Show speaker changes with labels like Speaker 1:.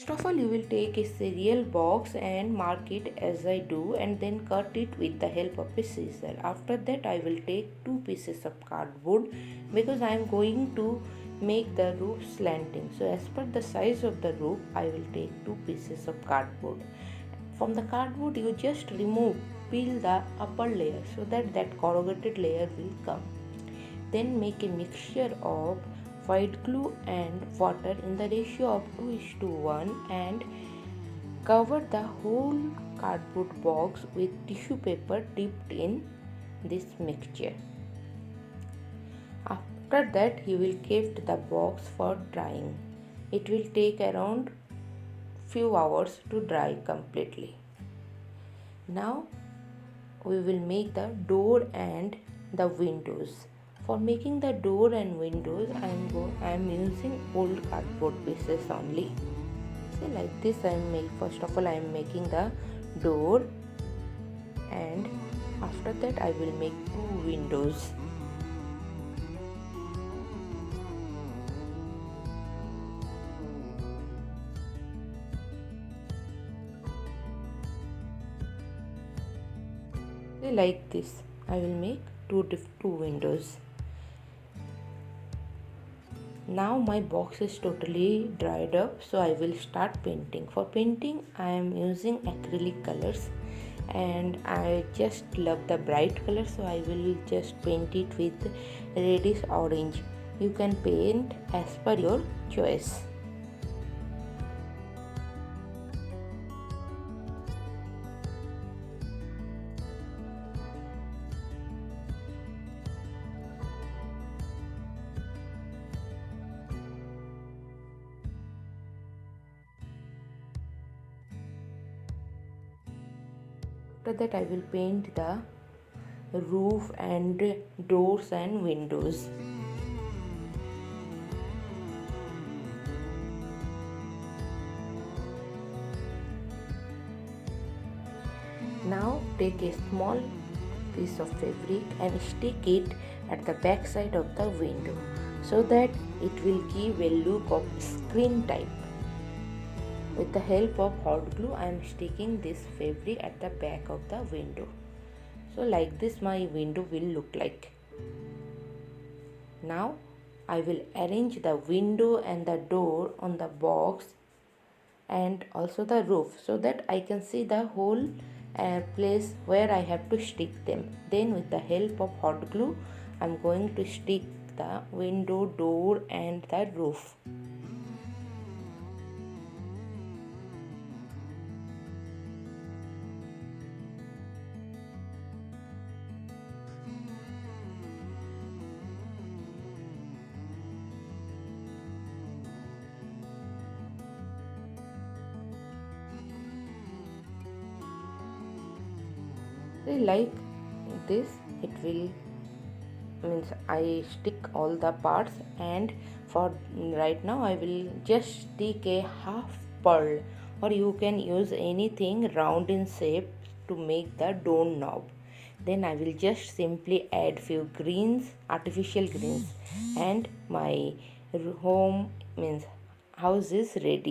Speaker 1: First of all, you will take a cereal box and mark it as I do, and then cut it with the help of a scissor. After that, I will take two pieces of cardboard because I am going to make the roof slanting. So as per the size of the roof, I will take two pieces of cardboard. From the cardboard, you just peel the upper layer so that corrugated layer will come. Then make a mixture of white glue and water in the ratio of 2:1 and cover the whole cardboard box with tissue paper dipped in this mixture. After that, you will keep the box for drying. It will take around few hours to dry completely. Now we will make the door and the windows. For making the door and windows, I am using old cardboard pieces only. See, like this first of all I am making the door, and after that I will make two windows. See, like this I will make two windows. Now my box is totally dried up, so I will start painting. For painting, I am using acrylic colors, and I just love the bright color, so I will just paint it with reddish orange. You can paint as per your choice. After that, I will paint the roof and doors and windows. Now take a small piece of fabric and stick it at the back side of the window so that it will give a look of screen type. With the help of hot glue, I am sticking this fabric at the back of the window. So like this my window will look like. Now I will arrange the window and the door on the box and also the roof so that I can see the whole place where I have to stick them. Then with the help of hot glue, I am going to stick the window, door and the roof. Like this it will I stick all the parts, and for right now I will just stick a half pearl, or you can use anything round in shape to make the doorknob. Then I will just simply add few greens, artificial greens, and my house is ready.